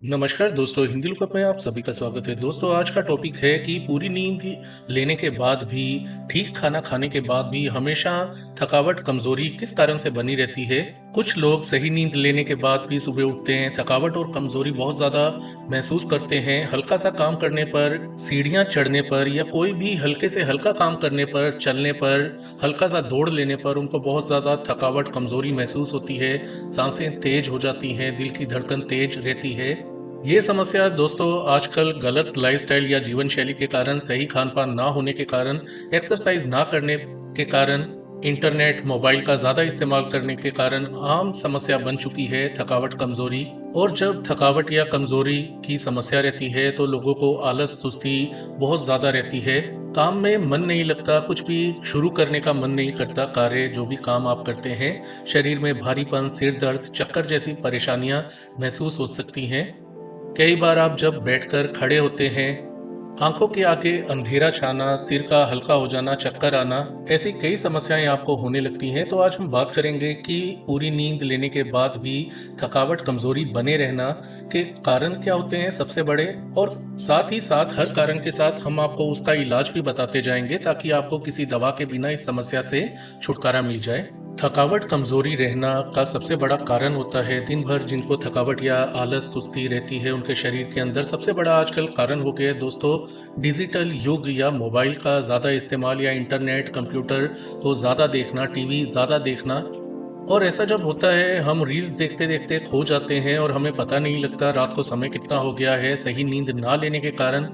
नमस्कार दोस्तों, हिंदी लुकअप में आप सभी का स्वागत है। दोस्तों, आज का टॉपिक है कि पूरी नींद लेने के बाद भी, ठीक खाना खाने के बाद भी हमेशा थकावट, कमज़ोरी किस कारण से बनी रहती है। कुछ लोग सही नींद लेने के बाद भी सुबह उठते हैं, थकावट और कमज़ोरी बहुत ज़्यादा महसूस करते हैं। हल्का-सा काम करने पर, सीढ़ियाँ चढ़ने पर या कोई भी हल्के से हल्का काम करने पर, चलने पर, हल्का-सा दौड़ लेने पर उनको बहुत ज़्यादा थकावट, कमज़ोरी महसूस होती है। साँसें तेज़ हो जाती हैं, दिल की धड़कन तेज़ रहती है। ये समस्या दोस्तों आजकल गलत लाइफस्टाइल या जीवन शैली के कारण, सही खान-पान ना होने के कारण, एक्सरसाइज ना करने के कारण, इंटरनेट, मोबाइल का ज़्यादा इस्तेमाल करने के कारण आम समस्या बन चुकी है थकावट, कमज़ोरी। और जब थकावट या कमज़ोरी की समस्या रहती है तो लोगों को आलस, सुस्ती बहुत ज़्यादा रहती है। काम में मन नहीं लगता, कुछ भी शुरू करने का मन नहीं करता, कार्य जो भी काम आप करते हैं। शरीर में भारीपन, सिर दर्द, चक्कर जैसी परेशानियाँ महसूस हो सकती हैं। कई बार आप जब बैठकर खड़े होते हैं, आंखों के आगे अंधेरा छाना, सिर का हल्का हो जाना, चक्कर आना, ऐसी कई समस्याएं आपको होने लगती हैं। तो आज हम बात करेंगे कि पूरी नींद लेने के बाद भी थकावट, कमजोरी बने रहना के कारण क्या होते हैं सबसे बड़े, और साथ ही साथ हर कारण के साथ हम आपको उसका इलाज भी बताते जाएंगे ताकि आपको किसी दवा के बिना इस समस्या से छुटकारा मिल जाए। थकावट, कमजोरी रहना का सबसे बड़ा कारण होता है दिन भर जिनको थकावट या आलस, सुस्ती रहती है उनके शरीर के अंदर। सबसे बड़ा आजकल कारण हो गया है दोस्तों डिजिटल युग, या मोबाइल का ज़्यादा इस्तेमाल, या इंटरनेट, कंप्यूटर को ज़्यादा देखना, टीवी ज़्यादा देखना। और ऐसा जब होता है, हम रील्स देखते-देखते खो जाते हैं और हमें पता नहीं लगता रात को समय कितना हो गया है। सही नींद ना लेने के कारण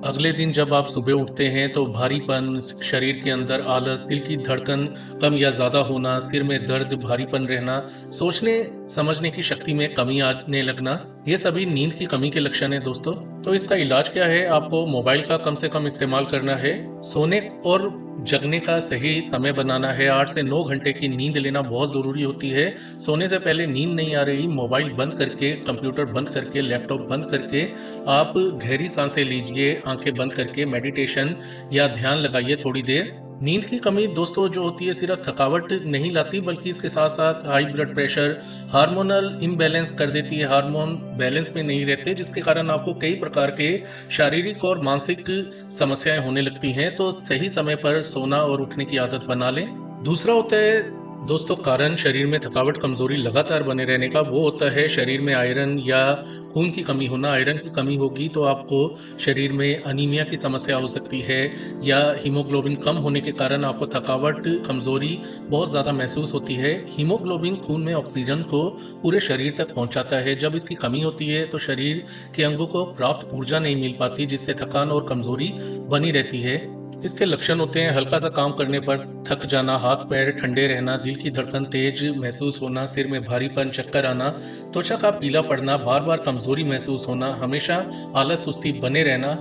अगले दिन जब आप सुबह उठते हैं तो भारीपन, शरीर के अंदर आलस, दिल की धड़कन कम या ज़्यादा होना, सिर में दर्द, भारीपन रहना, सोचने समझने की शक्ति में कमी आने लगना, ये सभी नींद की कमी के लक्षण हैं दोस्तों। तो इसका इलाज क्या है? आपको मोबाइल का कम से कम इस्तेमाल करना है, सोने और जगने का सही समय बनाना है। 8 से 9 घंटे की नींद लेना बहुत ज़रूरी होती है। सोने से पहले नींद नहीं आ रही, मोबाइल बंद करके, कंप्यूटर बंद करके, लैपटॉप बंद करके आप गहरी सांसें लीजिए, आंखें बंद करके मेडिटेशन या ध्यान लगाइए थोड़ी देर। नींद की कमी दोस्तों जो होती है सिर्फ थकावट नहीं लाती, बल्कि इसके साथ साथ high blood pressure, hormonal imbalance कर देती है। हार्मोन बैलेंस में नहीं रहते, जिसके कारण आपको कई प्रकार के शारीरिक और मानसिक समस्याएं होने लगती हैं। तो सही समय पर सोना और उठने की आदत बना लें। दूसरा होता है दोस्तों कारण शरीर में थकावट, कमजोरी लगातार बने रहने का, वो होता है शरीर में आयरन या खून की कमी होना। आयरन की कमी होगी तो आपको शरीर में अनीमिया की समस्या हो सकती है, या हीमोग्लोबिन कम होने के कारण आपको थकावट, कमजोरी बहुत ज़्यादा महसूस होती है। हीमोग्लोबिन खून में ऑक्सीजन को पूरे शरीर तक पहुंचाता है। जब इसकी कमी होती है तो शरीर के अंगों को प्राप्त ऊर्जा नहीं मिल पाती, जिससे थकान और कमजोरी बनी रहती है। इसके लक्षण होते हैं हल्का सा काम करने पर थक जाना, हाथ पैर ठंडे रहना, दिल की धड़कन तेज महसूस होना, सिर में भारीपन, चक्कर आना, त्वचा का पीला पड़ना, बार बार कमजोरी महसूस होना, हमेशा आलस, सुस्ती बने रहना।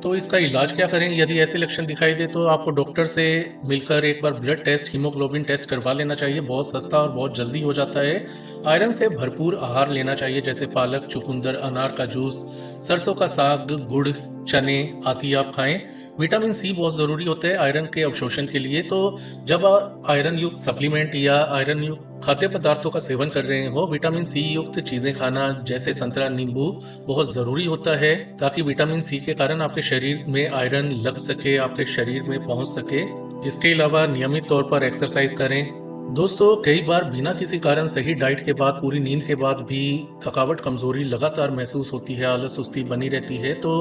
तो इसका इलाज क्या करें? यदि ऐसे लक्षण दिखाई दे तो आपको डॉक्टर से मिलकर एक बार ब्लड टेस्ट, हीमोग्लोबिन टेस्ट करवा लेना चाहिए। बहुत सस्ता और बहुत जल्दी हो जाता है। आयरन से भरपूर आहार लेना चाहिए, जैसे पालक, चुकंदर, अनार का जूस, सरसों का साग, गुड़, चने आदि आप खाएं। विटामिन सी बहुत ज़रूरी होता है आयरन के अवशोषण के लिए। तो जब आप आयरन युक्त सप्लीमेंट या आयरन युक्त खाद्य पदार्थों का सेवन कर रहे हो, विटामिन सी युक्त चीज़ें खाना जैसे संतरा, नींबू बहुत ज़रूरी होता है, ताकि विटामिन सी के कारण आपके शरीर में आयरन लग सके, आपके शरीर में पहुंच सके। इसके अलावा नियमित तौर पर एक्सरसाइज करें। दोस्तों, कई बार बिना किसी कारण सही डाइट के बाद, पूरी नींद के बाद भी थकावट, कमजोरी लगातार महसूस होती है, आलस, सुस्ती बनी रहती है। तो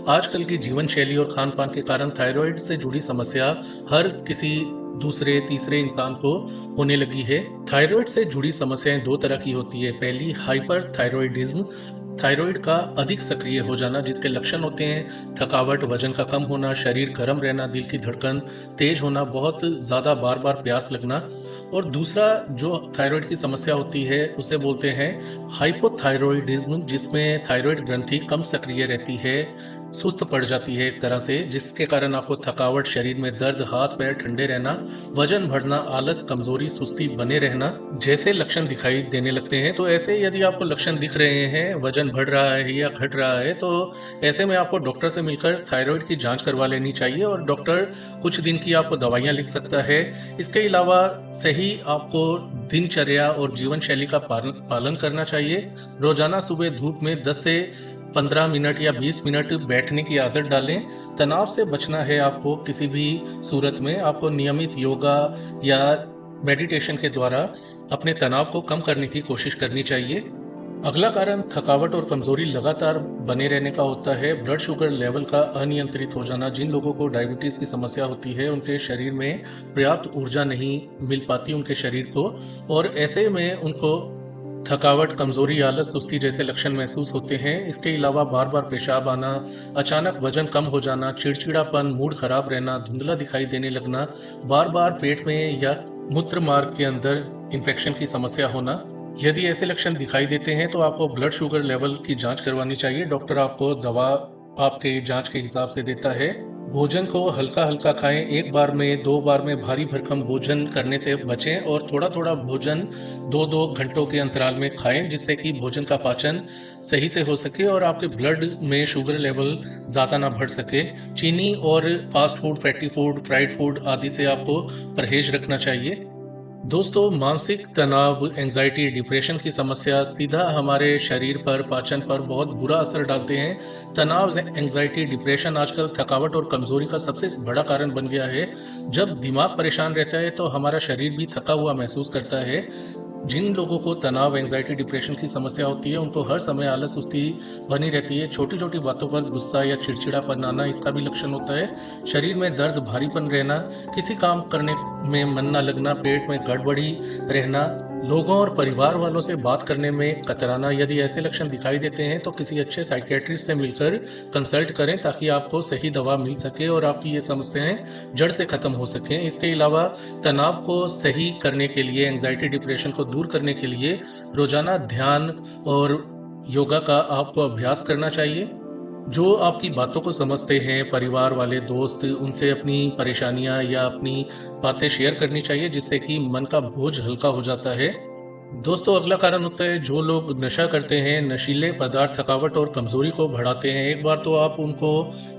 आजकल की जीवन शैली और खान पान के कारण थायराइड से जुड़ी समस्या हर किसी दूसरे तीसरे इंसान को होने लगी है। थायराइड से जुड़ी समस्याएं दो तरह की होती है। पहली हाइपर थायराइडिज्म, थायराइड का अधिक सक्रिय हो जाना, जिसके लक्षण होते हैं थकावट, वजन का कम होना, शरीर गर्म रहना, दिल की धड़कन तेज होना, बहुत ज़्यादा बार बार प्यास लगना। और दूसरा जो थायराइड की समस्या होती है उसे बोलते हैं हाइपोथायरॉयडिज्म, जिसमें थायराइड ग्रंथि कम सक्रिय रहती है, सुस्त पड़ जाती है एक तरह से, जिसके कारण आपको थकावट, शरीर में दर्द, हाथ पैर ठंडे रहना, वजन बढ़ना, आलस, कमजोरी, सुस्ती बने रहना जैसे लक्षण दिखाई देने लगते हैं। तो ऐसे यदि आपको लक्षण दिख रहे हैं, वजन बढ़ रहा है या घट रहा है, तो ऐसे में आपको डॉक्टर से मिलकर थायराइड की जांच करवा लेनी चाहिए और डॉक्टर कुछ दिन की आपको दवाइयां लिख सकता है। इसके अलावा सही आपको दिनचर्या और जीवन शैली का पालन करना चाहिए। रोजाना सुबह धूप में 10 से 15 मिनट या 20 मिनट बैठने की आदत डालें। तनाव से बचना है आपको किसी भी सूरत में, आपको नियमित योगा या मेडिटेशन के द्वारा अपने तनाव को कम करने की कोशिश करनी चाहिए। अगला कारण थकावट और कमजोरी लगातार बने रहने का होता है। ब्लड शुगर लेवल का अनियंत्रित हो जाना। जिन लोगों को डायबिटीज की समस्या होती है, उनके शरीर में पर्याप्त ऊर्जा नहीं मिल पाती उनके शरीर को, और ऐसे में उनको थकावट, कमजोरी, आलस, सुस्ती जैसे लक्षण महसूस होते हैं। इसके अलावा बार बार पेशाब आना, अचानक वजन कम हो जाना, चिड़चिड़ापन, मूड खराब रहना, धुंधला दिखाई देने लगना, बार बार पेट में या मूत्र मार्ग के अंदर इन्फेक्शन की समस्या होना, यदि ऐसे लक्षण दिखाई देते हैं तो आपको ब्लड शुगर लेवल की जांच करवानी चाहिए। डॉक्टर आपको दवा आपके जांच के हिसाब से देता है। भोजन को हल्का हल्का खाएं। एक बार में, 2 बार में भारी भरकम भोजन करने से बचें और थोड़ा थोड़ा भोजन 2-2 घंटों के अंतराल में खाएं, जिससे कि भोजन का पाचन सही से हो सके और आपके ब्लड में शुगर लेवल ज़्यादा ना बढ़ सके। चीनी और fast food, fatty food, fried food आदि से आपको परहेज रखना चाहिए। दोस्तों, मानसिक तनाव, एंजाइटी, डिप्रेशन की समस्या सीधा हमारे शरीर पर, पाचन पर बहुत बुरा असर डालते हैं। तनाव, एंजाइटी, डिप्रेशन आजकल थकावट और कमजोरी का सबसे बड़ा कारण बन गया है। जब दिमाग परेशान रहता है तो हमारा शरीर भी थका हुआ महसूस करता है। जिन लोगों को तनाव, एंजाइटी, डिप्रेशन की समस्या होती है, उनको हर समय आलस, सुस्ती बनी रहती है। छोटी छोटी बातों पर गुस्सा या चिड़चिड़ापन आना इसका भी लक्षण होता है। शरीर में दर्द, भारीपन रहना, किसी काम करने में मन न लगना, पेट में गड़बड़ी रहना, लोगों और परिवार वालों से बात करने में कतराना, यदि ऐसे लक्षण दिखाई देते हैं तो किसी अच्छे साइकियाट्रिस्ट से मिलकर कंसल्ट करें ताकि आपको सही दवा मिल सके और आपकी ये समस्याएं जड़ से खत्म हो सकें। इसके अलावा तनाव को सही करने के लिए, एंजाइटी, डिप्रेशन को दूर करने के लिए रोजाना ध्यान और योगा का आपको अभ्यास करना चाहिए। जो आपकी बातों को समझते हैं, परिवार वाले, दोस्त, उनसे अपनी परेशानियां या अपनी बातें शेयर करनी चाहिए, जिससे कि मन का बोझ हल्का हो जाता है। दोस्तों, अगला कारण होता है जो लोग नशा करते हैं। नशीले पदार्थ थकावट और कमजोरी को बढ़ाते हैं। एक बार तो आप उनको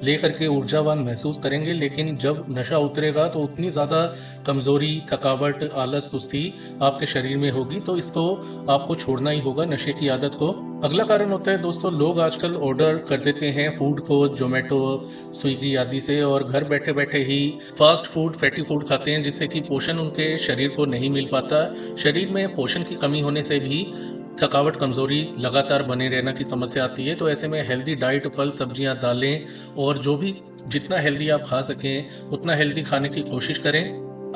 लेकर के ऊर्जावान महसूस करेंगे, लेकिन जब नशा उतरेगा तो उतनी ज़्यादा कमजोरी, थकावट, आलस, सुस्ती आपके शरीर में होगी। तो इसको आपको छोड़ना ही होगा, नशे की आदत को। अगला कारण होता है दोस्तों, लोग आजकल ऑर्डर कर देते हैं फूड को जोमेटो, स्विगी आदि से, और घर बैठे बैठे ही फास्ट फूड, फैटी फूड खाते हैं, जिससे कि पोषण उनके शरीर को नहीं मिल पाता। शरीर में पोषण की कमी होने से भी थकावट, कमजोरी, लगातार बने रहना की समस्या आती है। तो ऐसे में हेल्दी डाइट, फल, सब्जियां, दालें और जो भी जितना हेल्दी आप खा सकें उतना हेल्दी खाने की कोशिश करें।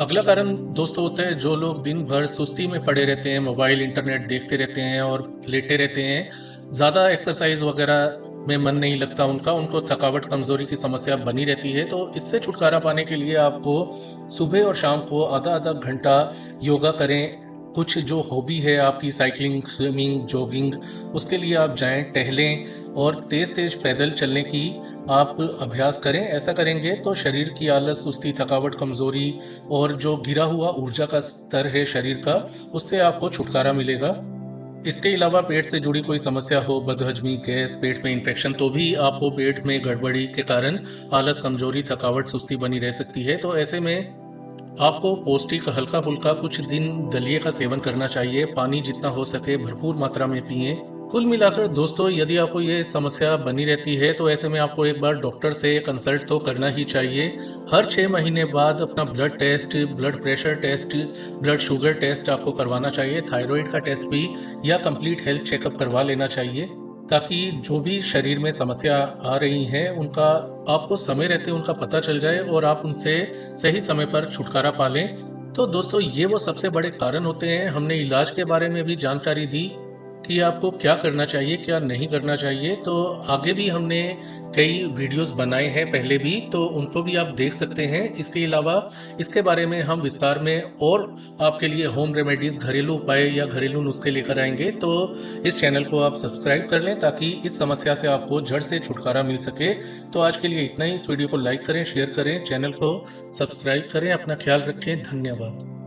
अगला कारण दोस्तों होता है जो लोग दिन भर सुस्ती में पड़े रहते हैं, मोबाइल, इंटरनेट देखते रहते हैं और लेटे रहते हैं, ज़्यादा एक्सरसाइज वगैरह में मन नहीं लगता उनको थकावट, कमजोरी की समस्या बनी रहती है। तो इससे छुटकारा पाने के लिए आपको सुबह और शाम को आधा आधा घंटा योगा करें। कुछ जो हॉबी है आपकी, साइकिलिंग, स्विमिंग, जॉगिंग, उसके लिए आप जाएं, टहलें और तेज तेज पैदल चलने की आप अभ्यास करें। ऐसा करेंगे तो शरीर की आलस, सुस्ती, थकावट, कमजोरी और जो गिरा हुआ ऊर्जा का स्तर है शरीर का, उससे आपको छुटकारा मिलेगा। इसके अलावा पेट से जुड़ी कोई समस्या हो, बदहजमी, गैस, पेट में इन्फेक्शन, तो भी आपको पेट में गड़बड़ी के कारण आलस, कमजोरी, थकावट, सुस्ती बनी रह सकती है। तो ऐसे में आपको पौष्टिक, हल्का फुल्का कुछ दिन दलिए का सेवन करना चाहिए। पानी जितना हो सके भरपूर मात्रा में पिएं। कुल मिलाकर दोस्तों, यदि आपको ये समस्या बनी रहती है तो ऐसे में आपको एक बार डॉक्टर से कंसल्ट तो करना ही चाहिए। हर 6 महीने बाद अपना blood test, blood pressure test, blood sugar test आपको करवाना चाहिए। थायराइड का टेस्ट भी या कंप्लीट हेल्थ चेकअप करवा लेना चाहिए, ताकि जो भी शरीर में समस्या आ रही हैं उनका आपको समय रहते उनका पता चल जाए और आप उनसे सही समय पर छुटकारा पा लें। तो दोस्तों, ये वो सबसे बड़े कारण होते हैं। हमने इलाज के बारे में भी जानकारी दी। कि आपको क्या करना चाहिए, क्या नहीं करना चाहिए। तो आगे भी हमने कई वीडियोस बनाए हैं पहले भी, तो उनको भी आप देख सकते हैं। इसके अलावा इसके बारे में हम विस्तार में और आपके लिए होम रेमेडीज़, घरेलू उपाय या घरेलू नुस्खे लेकर आएँगे। तो इस चैनल को आप सब्सक्राइब कर लें ताकि इस समस्या से आपको जड़ से छुटकारा मिल सके। तो आज के लिए इतना ही। इस वीडियो को लाइक करें, शेयर करें, चैनल को सब्सक्राइब करें। अपना ख्याल रखें। धन्यवाद।